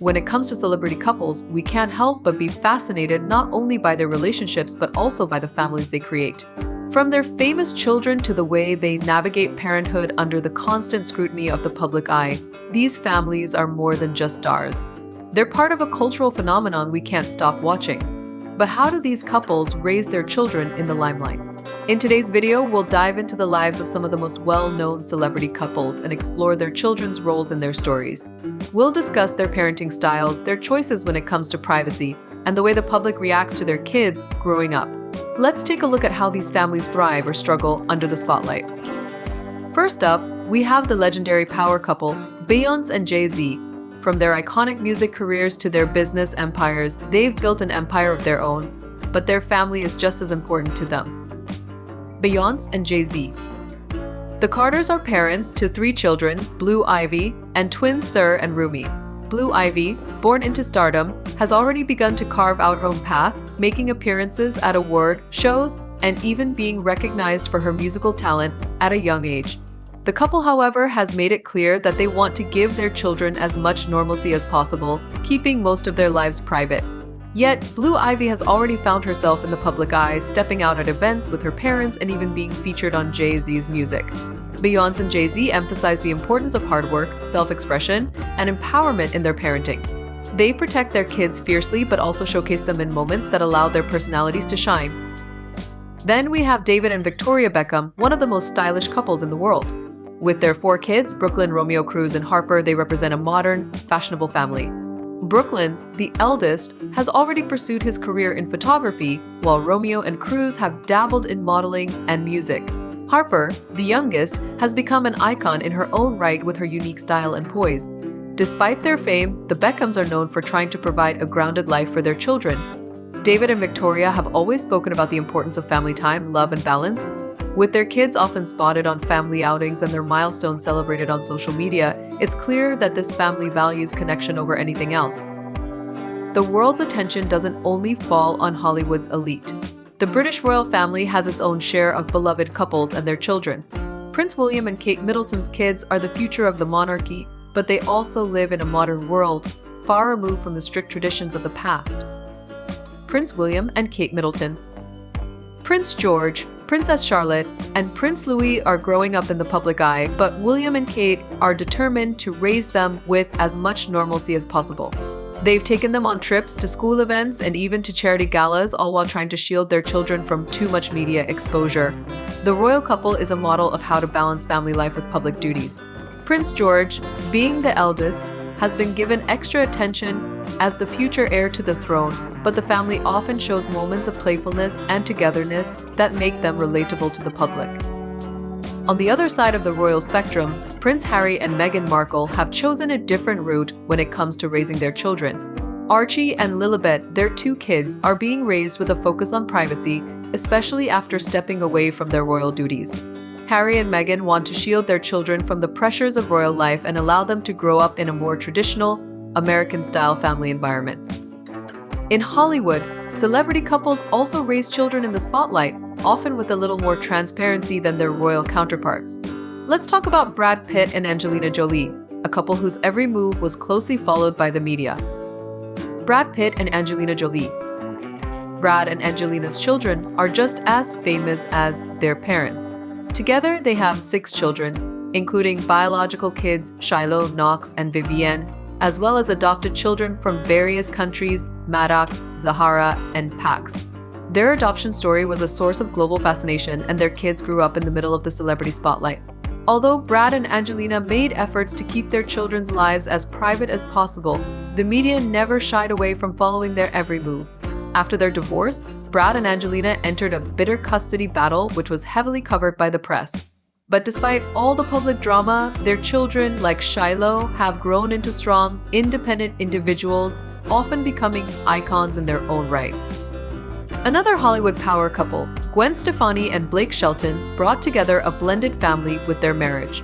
When it comes to celebrity couples, we can't help but be fascinated not only by their relationships but also by the families they create. From their famous children to the way they navigate parenthood under the constant scrutiny of the public eye, these families are more than just stars. They're part of a cultural phenomenon we can't stop watching. But how do these couples raise their children in the limelight? In today's video, we'll dive into the lives of some of the most well-known celebrity couples and explore their children's roles in their stories. We'll discuss their parenting styles, their choices when it comes to privacy, and the way the public reacts to their kids growing up. Let's take a look at how these families thrive or struggle under the spotlight. First up, we have the legendary power couple, Beyoncé and Jay-Z. From their iconic music careers to their business empires, they've built an empire of their own, but their family is just as important to them. Beyoncé and Jay-Z. The Carters are parents to 3 children, Blue Ivy, and twins Sir and Rumi. Blue Ivy, born into stardom, has already begun to carve out her own path, making appearances at award shows and even being recognized for her musical talent at a young age. The couple, however, has made it clear that they want to give their children as much normalcy as possible, keeping most of their lives private. Yet, Blue Ivy has already found herself in the public eye, stepping out at events with her parents and even being featured on Jay-Z's music. Beyoncé and Jay-Z emphasize the importance of hard work, self-expression, and empowerment in their parenting. They protect their kids fiercely but also showcase them in moments that allow their personalities to shine. Then we have David and Victoria Beckham, one of the most stylish couples in the world. With their 4 kids, Brooklyn, Romeo, Cruz, and Harper, they represent a modern, fashionable family. Brooklyn, the eldest, has already pursued his career in photography, while Romeo and Cruz have dabbled in modeling and music. Harper, the youngest, has become an icon in her own right with her unique style and poise. Despite their fame, the Beckhams are known for trying to provide a grounded life for their children. David and Victoria have always spoken about the importance of family time, love, and balance. With their kids often spotted on family outings and their milestones celebrated on social media, it's clear that this family values connection over anything else. The world's attention doesn't only fall on Hollywood's elite. The British royal family has its own share of beloved couples and their children. Prince William and Kate Middleton's kids are the future of the monarchy, but they also live in a modern world, far removed from the strict traditions of the past. Prince William and Kate Middleton. Prince George, Princess Charlotte, and Prince Louis are growing up in the public eye, but William and Kate are determined to raise them with as much normalcy as possible. They've taken them on trips to school events and even to charity galas, all while trying to shield their children from too much media exposure. The royal couple is a model of how to balance family life with public duties. Prince George, being the eldest, has been given extra attention as the future heir to the throne, but the family often shows moments of playfulness and togetherness that make them relatable to the public. On the other side of the royal spectrum, Prince Harry and Meghan Markle have chosen a different route when it comes to raising their children. Archie and Lilibet, their 2 kids, are being raised with a focus on privacy, especially after stepping away from their royal duties. Harry and Meghan want to shield their children from the pressures of royal life and allow them to grow up in a more traditional, American-style family environment. In Hollywood, celebrity couples also raise children in the spotlight, often with a little more transparency than their royal counterparts. Let's talk about Brad Pitt and Angelina Jolie, a couple whose every move was closely followed by the media. Brad Pitt and Angelina Jolie. Brad and Angelina's children are just as famous as their parents. Together, they have 6 children, including biological kids Shiloh, Knox, and Vivienne, as well as adopted children from various countries, Maddox, Zahara, and Pax. Their adoption story was a source of global fascination, and their kids grew up in the middle of the celebrity spotlight. Although Brad and Angelina made efforts to keep their children's lives as private as possible, the media never shied away from following their every move. After their divorce, Brad and Angelina entered a bitter custody battle, which was heavily covered by the press. But despite all the public drama, their children, like Shiloh, have grown into strong, independent individuals, often becoming icons in their own right. Another Hollywood power couple, Gwen Stefani and Blake Shelton, brought together a blended family with their marriage.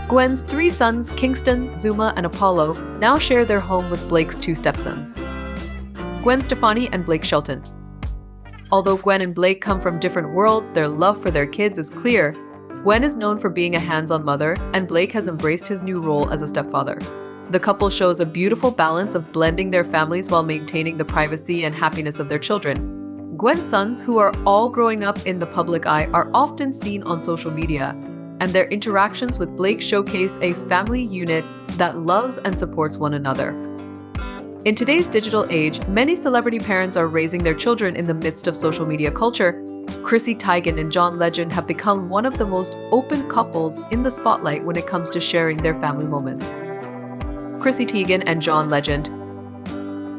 Gwen's 3 sons, Kingston, Zuma, and Apollo, now share their home with Blake's 2 stepsons. Gwen Stefani and Blake Shelton. Although Gwen and Blake come from different worlds, their love for their kids is clear. Gwen is known for being a hands-on mother, and Blake has embraced his new role as a stepfather. The couple shows a beautiful balance of blending their families while maintaining the privacy and happiness of their children. Gwen's sons, who are all growing up in the public eye, are often seen on social media, and their interactions with Blake showcase a family unit that loves and supports one another. In today's digital age, many celebrity parents are raising their children in the midst of social media culture. Chrissy Teigen and John Legend have become one of the most open couples in the spotlight when it comes to sharing their family moments. Chrissy Teigen and John Legend.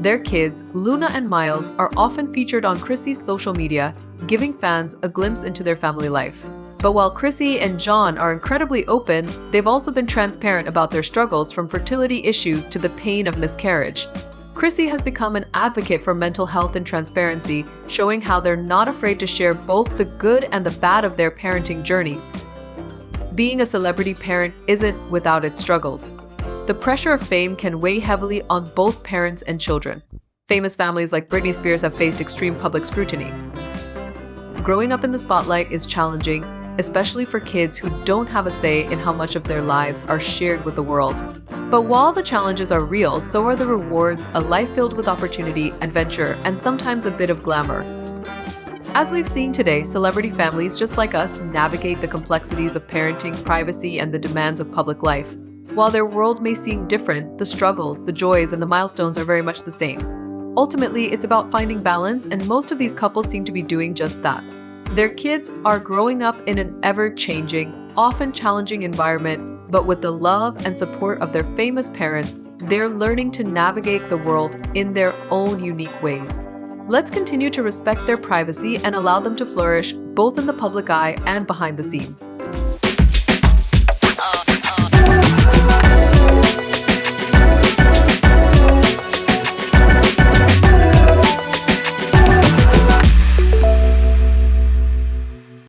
Their kids, Luna and Miles, are often featured on Chrissy's social media, giving fans a glimpse into their family life. But while Chrissy and John are incredibly open, they've also been transparent about their struggles, from fertility issues to the pain of miscarriage. Chrissy has become an advocate for mental health and transparency, showing how they're not afraid to share both the good and the bad of their parenting journey. Being a celebrity parent isn't without its struggles. The pressure of fame can weigh heavily on both parents and children. Famous families like Britney Spears have faced extreme public scrutiny. Growing up in the spotlight is challenging, especially for kids who don't have a say in how much of their lives are shared with the world. But while the challenges are real, so are the rewards: a life filled with opportunity, adventure, and sometimes a bit of glamour. As we've seen today, celebrity families just like us navigate the complexities of parenting, privacy, and the demands of public life. While their world may seem different, the struggles, the joys, and the milestones are very much the same. Ultimately, it's about finding balance, and most of these couples seem to be doing just that. Their kids are growing up in an ever-changing, often challenging environment, but with the love and support of their famous parents, they're learning to navigate the world in their own unique ways. Let's continue to respect their privacy and allow them to flourish both in the public eye and behind the scenes.